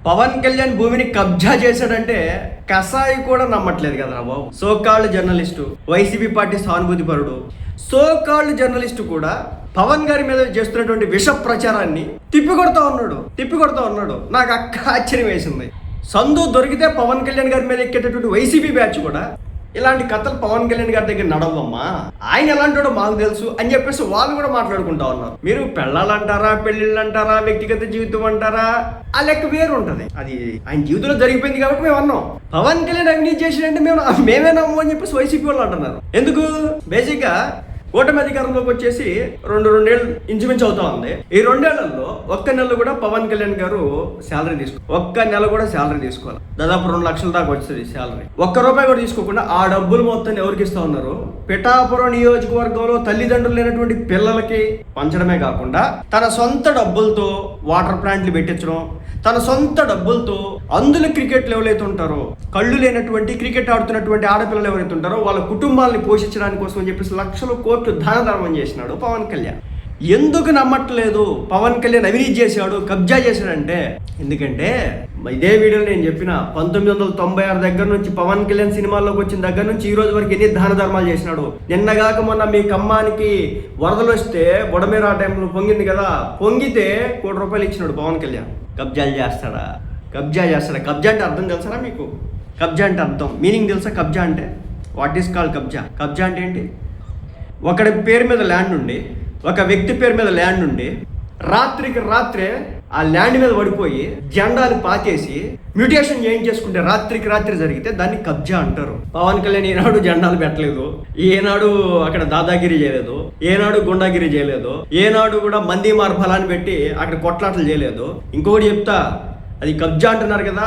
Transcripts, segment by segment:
పవన్ కళ్యాణ్ భూమిని కబ్జా చేశాడంటే కసాయి కూడా నమ్మట్లేదు కదా బాబు. సోకాళ్ళు జర్నలిస్టు, వైసీపీ పార్టీ సానుభూతి పరుడు, సోకాళ్ళు జర్నలిస్టు కూడా పవన్ గారి మీద చేస్తున్నటువంటి విష ప్రచారాన్ని తిప్పికొడతా ఉన్నాడు. నాకు ఆశ్చర్యం వేసింది. సందు దొరికితే పవన్ కళ్యాణ్ గారి మీద ఎక్కేటటువంటి వైసీపీ బ్యాచ్ కూడా ఇలాంటి కథలు పవన్ కళ్యాణ్ గారి దగ్గర నడవమ్మా, ఆయన ఎలాంటివాడో మాకు తెలుసు అని చెప్పేసి వాళ్ళు కూడా మాట్లాడుకుంటా ఉన్నారు. మీరు పెళ్ళాలంటారా, పెళ్ళిళ్ళు అంటారా, వ్యక్తిగత జీవితం అంటారా, ఆ లెక్క వేరు ఉంటది. అది ఆయన జీవితంలో జరిగిపోయింది కాబట్టి మేము అన్నాం. పవన్ కళ్యాణ్ అవినీతి చేసినంటే మేమే నమ్ము అని చెప్పేసి వైసీపీ వాళ్ళు అంటున్నారు. ఎందుకు? బేసిక్ గా కూటమి అధికారంలోకి వచ్చేసి రెండేళ్ళు ఇంచుమించు అవుతా ఉంది. ఈ 2 ఏళ్లలో ఒక్క నెల కూడా పవన్ కళ్యాణ్ గారు శాలరీ తీసుకోవాలి. దాదాపు 2 లక్షల దాకా వచ్చింది శాలరీ. ₹1 కూడా తీసుకోకుండా ఆ డబ్బులు మొత్తం ఎవరికి ఇస్తా ఉన్నారు? పిఠాపురం నియోజకవర్గంలో తల్లిదండ్రులు లేనటువంటి పిల్లలకి పంచడమే కాకుండా తన సొంత డబ్బులతో వాటర్ ప్లాంట్లు పెట్టించడం, తన సొంత డబ్బులతో అందులో క్రికెట్లు ఎవరైతే ఉంటారో, కళ్ళు లేనటువంటి క్రికెట్ ఆడుతున్నటువంటి ఆడపిల్లలు ఎవరైతే ఉంటారో వాళ్ళ కుటుంబాలని పోషించడానికి కోసం అని చెప్పేసి లక్షల కోట్లు దాన ధర్మం చేసినాడు పవన్ కళ్యాణ్. ఎందుకు నమ్మట్లేదు? పవన్ కళ్యాణ్ అవినీతి చేశాడు, కబ్జా చేశాడంటే ఎందుకంటే ఇదే వీడియోలో నేను చెప్పిన 1996 దగ్గర నుంచి పవన్ కళ్యాణ్ సినిమాల్లోకి వచ్చిన దగ్గర నుంచి ఈ రోజు వరకు ఎన్ని దాన ధర్మాలు చేసినాడు. నిన్నగాక మొన్న మీ ఖమ్మానికి వరదలు వస్తే బుడమేరా టైంలో పొంగింది కదా, పొంగితే ₹1 ఇచ్చినాడు పవన్ కళ్యాణ్. కబ్జాలు చేస్తాడా? కబ్జా అంటే అర్థం తెలుసా మీకు? కబ్జా అంటే అర్థం, మీనింగ్ తెలుసా? కబ్జా అంటే వాట్ ఈస్ కాల్డ్ కబ్జా? కబ్జా అంటే ఏంటి? ఒకడి పేరు మీద ల్యాండ్ ఉండి, ఒక వ్యక్తి పేరు మీద ల్యాండ్ ఉండి రాత్రికి రాత్రే ఆ ల్యాండ్ మీద పడిపోయి జెండాలు పాతేసి మ్యూటేషన్ చేయించేసుకుంటే రాత్రికి రాత్రి జరిగితే దాన్ని కబ్జా అంటారు. పవన్ కళ్యాణ్ ఏనాడు జెండాలు పెట్టలేదు, ఏనాడు అక్కడ దాదాగిరి చేయలేదు, ఏనాడు గుండాగిరి చేయలేదు, ఏనాడు కూడా మంది మార్బలాన్ని పెట్టి అక్కడ కొట్లాటలు చేయలేదు. ఇంకొకటి చెప్తా, అది కబ్జా అంటున్నారు కదా,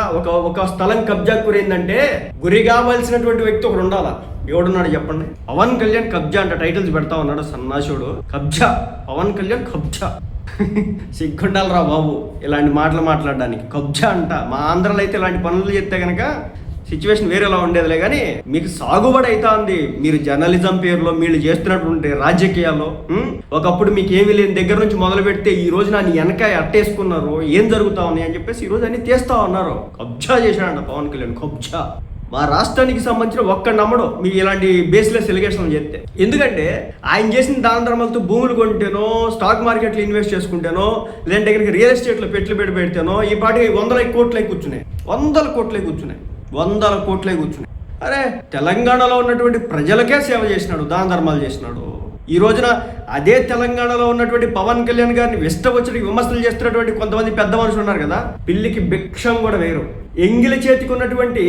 ఒక స్థలం కబ్జా గురైందంటే గురి కావాల్సినటువంటి వ్యక్తి ఒకడు ఉండాలా. ఎవడున్నాడు చెప్పండి? పవన్ కళ్యాణ్ కబ్జా అంట టైటిల్స్ పెడతా ఉన్నాడు సన్నాసుడు. కబ్జా, పవన్ కళ్యాణ్ కబ్జా. సిగ్గుండాలరా బాబు ఇలాంటి మాటలు మాట్లాడడానికి. కబ్జా అంట. మా ఆంధ్రలో అయితే ఇలాంటి పనులు చేస్తే కనుక సిచ్యువేషన్ వేరేలా ఉండేదిలే. కానీ మీకు సాగుబడి అవుతా ఉంది. మీరు జర్నలిజం పేరులో మీరు చేస్తున్నటువంటి రాజకీయాల్లో ఒకప్పుడు మీకు ఏమీ లేని దగ్గర నుంచి మొదలు పెడితే ఈ రోజు నా వెనకాయ అట్టేసుకున్నారు, ఏం జరుగుతా ఉన్నాయి అని చెప్పేసి ఈ రోజు అన్ని తీస్తా ఉన్నారు. కబ్జా చేశాడంట పవన్ కళ్యాణ్, కబ్జా. మా రాష్ట్రానికి సంబంధించిన ఒక్క నమ్మడు మీ ఇలాంటి బేస్లెస్ ఎలిగేషన్లు చేస్తే. ఎందుకంటే ఆయన చేసిన దాన ధర్మాలతో భూములు కొంటేనో, స్టాక్ మార్కెట్లో ఇన్వెస్ట్ చేసుకుంటేనో, లేదంటే కనుక రియల్ ఎస్టేట్లో పెట్టుబడి పెడితేనో ఈ పాటి 100 కోట్లే కూర్చున్నాయి. అరే తెలంగాణలో ఉన్నటువంటి ప్రజలకే సేవ చేసినాడు, దాన ధర్మాలు చేసినాడు. ఈ రోజున అదే తెలంగాణలో ఉన్నటువంటి పవన్ కళ్యాణ్ గారిని ఇష్టవచ్చి విమర్శలు చేస్తున్నటువంటి కొంతమంది పెద్ద మనుషులు ఉన్నారు కదా, పిల్లికి భిక్షం కూడా వేరు. ఎంగిలి చేతికున్నటువంటి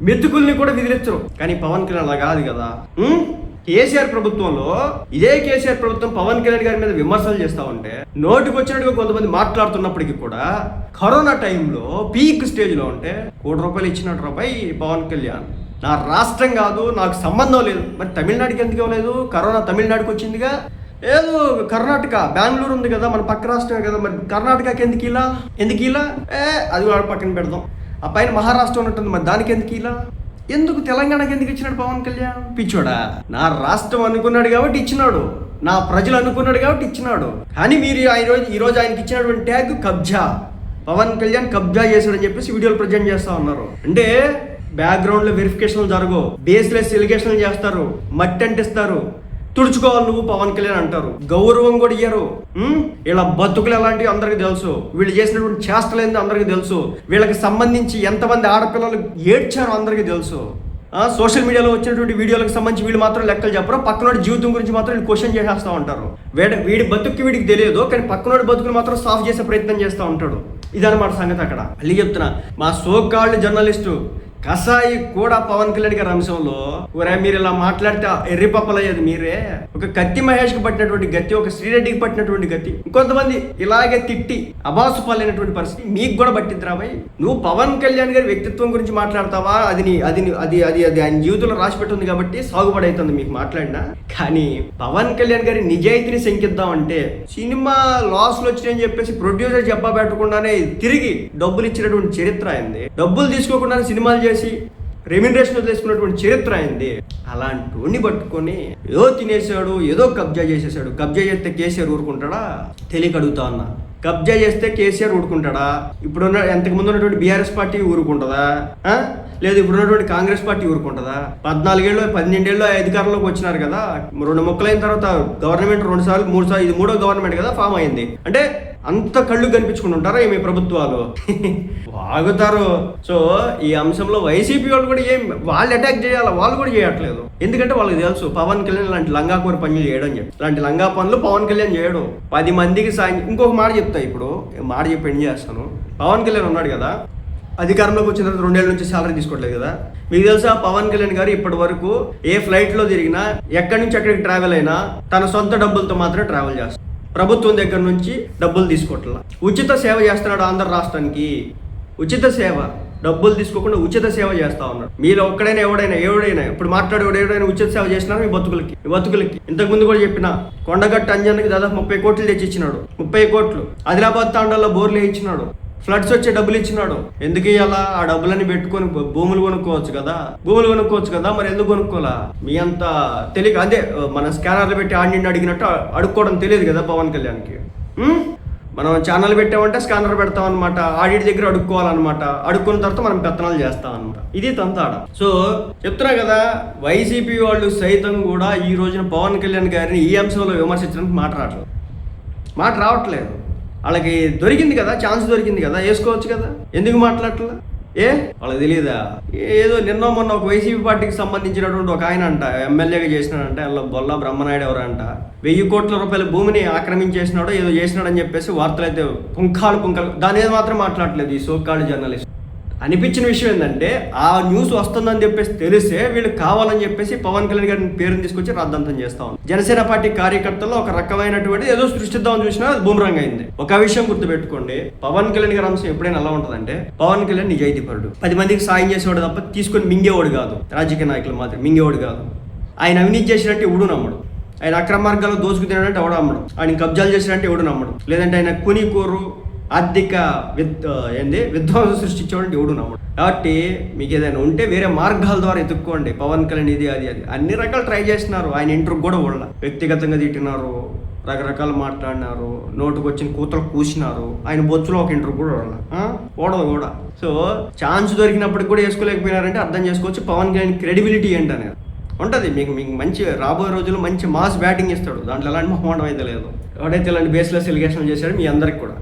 మెతుకుల్ని కూడా విదిలించరు. కానీ పవన్ కళ్యాణ్ అలా కాదు కదా. కేసీఆర్ ప్రభుత్వంలో ఇదే కేసీఆర్ ప్రభుత్వం పవన్ కళ్యాణ్ గారి మీద విమర్శలు చేస్తా ఉంటే నోటికి వచ్చినట్టుగా కొంతమంది మాట్లాడుతున్నప్పటికీ కూడా కరోనా టైంలో పీక్ స్టేజ్ లో ఉంటే ₹1 ఇచ్చినట్టు పవన్ కళ్యాణ్. నా రాష్ట్రం కాదు, నాకు సంబంధం లేదు. మరి తమిళనాడుకి ఎందుకు ఇవ్వలేదు? కరోనా తమిళనాడుకి వచ్చిందిగా. ఏదో కర్ణాటక, బెంగళూరు ఉంది కదా, మన పక్క రాష్ట్రమే కదా, మరి కర్ణాటకకి ఎందుకు ఇలా అది కూడా పక్కన పెడదాం. ఆ పైన మహారాష్ట్ర ఉన్నట్టుంది, మరి దానికి ఎందుకు తెలంగాణకి ఎందుకు ఇచ్చినాడు పవన్ కళ్యాణ్? పిచ్చోడా. నా రాష్ట్రం అనుకున్నాడు కాబట్టి ఇచ్చినాడు, నా ప్రజలు అనుకున్నాడు కాబట్టి ఇచ్చినాడు. కానీ మీరు ఈ రోజు ఆయనకి ఇచ్చినటువంటి ట్యాగ్ కబ్జా. పవన్ కళ్యాణ్ కబ్జా చేశాడని చెప్పేసి వీడియోలు ప్రజెంట్ చేస్తా ఉన్నారు. అంటే బ్యాక్గ్రౌండ్ లో వెరిఫికేషన్లు జరగవు, బేస్లెస్ ఎలిగేషన్లు చేస్తారు, మట్టి అంటిస్తారు, తుడుచుకోవాలి నువ్వు పవన్ కళ్యాణ్ అంటారు, గౌరవం కూడా ఇయ్యరు. ఇలా బతుకులు ఎలాంటివి అందరికి తెలుసు, వీళ్ళు చేసినటువంటి చేష్టలు ఏందో అందరికి తెలుసు, వీళ్ళకి సంబంధించి ఎంతమంది ఆడపిల్లలు ఏడ్చారో అందరికీ తెలుసు. సోషల్ మీడియాలో వచ్చినటువంటి వీడియోలకు సంబంధించి వీళ్ళు మాత్రం లెక్కలు చెప్పరు, పక్కనోడి జీవితం గురించి మాత్రం వీళ్ళు క్వశ్చన్ చేసేస్తూ ఉంటారు. వీడి బతుక్కి వీడికి తెలియదు, కానీ పక్కనోడి బతుకులు మాత్రం సాల్వ్ చేసే ప్రయత్నం చేస్తూ ఉంటాడు. ఇదన్నమాట సంగతి. అక్కడ మళ్ళీ చెప్తున్నా, మా సోకాల్డ్ జర్నలిస్టు కసాయి కూడా పవన్ కళ్యాణ్ గారి అంశంలో మీరు ఇలా మాట్లాడితే ఎర్రిపప్పలయ్యేది మీరే. ఒక కత్తి మహేష్కి పట్టినటువంటి గతి, ఒక శ్రీరెడ్డికి పట్టినటువంటి గతి, ఇంకొంతమంది ఇలాగే తిట్టి అబాసు పాలైనటువంటి పరిస్థితి మీకు కూడా పట్టిద్ది రాబాయ్. నువ్వు పవన్ కళ్యాణ్ గారి వ్యక్తిత్వం గురించి మాట్లాడతావా? అది ఆయన జీవితంలో రాసి పెట్టుంది కాబట్టి సాగుబడి అవుతుంది మీకు మాట్లాడినా. కానీ పవన్ కళ్యాణ్ గారి నిజాయితీని శంకిద్దామంటే సినిమా లాస్లు వచ్చినాయని చెప్పేసి ప్రొడ్యూసర్ చెప్పా పెట్టకుండానే తిరిగి డబ్బులు ఇచ్చినటువంటి చరిత్ర అయింది. డబ్బులు తీసుకోకుండానే సినిమాలు చేసి రెమ్యునరేషన్ వదిలేసుకున్నటువంటి చరిత్ర అయింది. అలాంటి పట్టుకొని ఏదో తినేసాడు, ఏదో కబ్జా చేసేసాడు. కబ్జా చేస్తే కేసీఆర్ ఊరుకుంటాడా? తెలియక అడుగుతా ఉన్నా. కబ్జా చేస్తే కేసీఆర్ ఊరుకుంటాడా? ఇప్పుడున్న ఎంతకు ముందు ఉన్నటువంటి బీఆర్ఎస్ పార్టీ ఊరుకుంటుందా? లేదు ఇప్పుడు ఉన్నటువంటి కాంగ్రెస్ పార్టీ ఊరుకుంటుందా? 14 ఏళ్ళు 12 ఏళ్ళు అధికారంలోకి వచ్చినారు కదా, 2 ముక్కలైన తర్వాత గవర్నమెంట్ 2 సార్లు 3 సార్లు, ఇది 3వ గవర్నమెంట్ కదా ఫామ్ అయింది అంటే అంత కళ్ళు కనిపించుకుంటుంటారా మీ ప్రభుత్వాలు? వాగుతారు. సో ఈ అంశంలో వైసీపీ వాళ్ళు కూడా వాళ్ళు అటాక్ చేయాలి, వాళ్ళు కూడా చేయట్లేదు. ఎందుకంటే వాళ్ళకి తెలుసు పవన్ కళ్యాణ్ లాంటి లంగాకూర పనులు చేయడం చెప్పి, ఇలాంటి లంగా పనులు పవన్ కళ్యాణ్ చేయడం. 10 మందికి సాయం. ఇంకొక మాట చెప్తా, ఇప్పుడు మాట చెప్పి ఎండ్ చేస్తాను. పవన్ కళ్యాణ్ ఉన్నాడు కదా, అధికారంలోకి వచ్చిన తర్వాత 2 ఏళ్ళ నుంచి సాలరీ తీసుకోవట్లేదు కదా. మీకు తెలుసా పవన్ కళ్యాణ్ గారు ఇప్పటి వరకు ఏ ఫ్లైట్లో తిరిగినా, ఎక్కడి నుంచి ఎక్కడికి ట్రావెల్ అయినా తన సొంత డబ్బులతో మాత్రమే ట్రావెల్ చేస్తాడు. ప్రభుత్వం దగ్గర నుంచి డబ్బులు తీసుకోవట్లా. ఉచిత సేవ చేస్తున్నాడు ఆంధ్ర రాష్ట్రానికి. ఉచిత సేవ, డబ్బులు తీసుకోకుండా ఉచిత సేవ చేస్తా ఉన్నాడు. మీరు ఒక్కడైనా ఎవడైనా ఇప్పుడు మాట్లాడేవాడు ఎవడైనా ఉచిత సేవ చేసినారు మీ బతుకులకి. ఇంతకుముందు కూడా చెప్పిన కొండగట్టు అంజన్కి దాదాపు 30 కోట్లు తెచ్చి ఇచ్చినాడు. 30 కోట్లు. ఆదిలాబాద్ తాండాల్లో బోర్లు ఇచ్చినాడు. ఫ్లడ్స్ వచ్చే డబ్బులు ఇచ్చినాడు. ఎందుకు ఇవ్వాలా? ఆ డబ్బులని పెట్టుకొని భూములు కొనుక్కోవచ్చు కదా. మరి ఎందుకు కొనుక్కోలా? మీ అంత తెలియక అదే మన స్కానర్లు పెట్టి ఆడిని అడిగినట్టు అడుక్కోవడం తెలియదు కదా పవన్ కళ్యాణ్కి. మనం ఛానల్ పెట్టామంటే స్కానర్ పెడతాం అనమాట, ఆడిట్ దగ్గర అడుక్కోవాలన్నమాట. అడుక్కున్న తర్వాత మనం పెత్తనాలు చేస్తాం అనమాట. ఇది తంతాడ. సో చెప్తున్నా కదా, వైసీపీ వాళ్ళు సైతం కూడా ఈ రోజున పవన్ కళ్యాణ్ గారిని ఈ అంశంలో విమర్శించడానికి మాట రావట్లేదు. వాళ్ళకి దొరికింది కదా, ఛాన్స్ దొరికింది కదా, వేసుకోవచ్చు కదా. ఎందుకు మాట్లాడట్లా? వాళ్ళకి తెలియదా? ఏదో నిన్న మొన్న ఒక వైసీపీ పార్టీకి సంబంధించినటువంటి ఒక ఆయన అంట ఎమ్మెల్యేగా చేసినాడంటే, అలా బొల్ల బ్రహ్మనాయుడు ఎవరంట 1000 కోట్ల రూపాయల భూమిని ఆక్రమించేసినాడో ఏదో చేసినాడని చెప్పేసి వార్తలు అయితే పుంఖాలు. దాని మీద మాత్రం మాట్లాడలేదు ఈ సోకాల్డ్ జర్నలిస్ట్. అనిపించిన విషయం ఏంటంటే, ఆ న్యూస్ వస్తుందని చెప్పేసి తెలిస్తే వీళ్ళు కావాలని చెప్పేసి పవన్ కళ్యాణ్ గారిని పేరుని తీసుకొచ్చి రద్దంతం చేస్తా ఉన్నారు. జనసేన పార్టీ కార్యకర్తల్లో ఒక రకమైనటువంటి ఏదో సృష్టిద్దామని చూసినా అది బూమరంగ్ అయింది. ఒక విషయం గుర్తుపెట్టుకోండి, పవన్ కళ్యాణ్ గారి అంశం ఎప్పుడైనా ఎలా ఉంటుందంటే, పవన్ కళ్యాణ్ నిజాయితీపరుడు, 10 మందికి సాయం చేసేవాడు తప్ప తీసుకొని మింగేవాడు కాదు. రాజకీయ నాయకులు మాత్రం మింగేవాడు కాదు. ఆయన అవినీతి చేసినట్టు ఎవడు నమ్మడు. ఆయన అక్రమ మార్గాల్లో దోచుకు తినడంటే ఎవడు నమ్మడు. ఆయన కబ్జాలు చేసినట్టు ఎవడు నమ్మడు. లేదంటే ఆయన కూరు ఆర్థిక విధ్వంసం సృష్టించేవాడు ఎవడు నమ్మడు. కాబట్టి మీకు ఏదైనా ఉంటే వేరే మార్గాల ద్వారా ఎత్తుక్కోండి. పవన్ కళ్యాణ్ ఇది అది అన్ని రకాలు ట్రై చేస్తున్నారు. ఆయన ఇంటర్వ్యూ కూడా వాళ్ళ వ్యక్తిగతంగా తిట్టినారు, రకరకాలు మాట్లాడినారు, నోటుకు వచ్చిన కూతలు కూసినారు. ఆయన బొచ్చులో ఒక ఇంటర్వ్యూ కూడా ఓడదు కూడా. సో ఛాన్స్ దొరికినప్పటికి కూడా వేసుకోలేకపోయినారంటే అర్థం చేసుకోవచ్చు పవన్ కళ్యాణ్ క్రెడిబిలిటీ ఏంటనేది ఉంటుంది. మీకు మంచి రాబోయే రోజుల్లో మంచి మాస్ బ్యాటింగ్ ఇస్తాడు. దాంట్లో ఎలాంటి మొహమాటం అయితే లేదు. ఎవడైతే ఇలాంటి బేస్లెస్ ఎలిగేషన్లు చేశాడో మీ అందరికి కూడా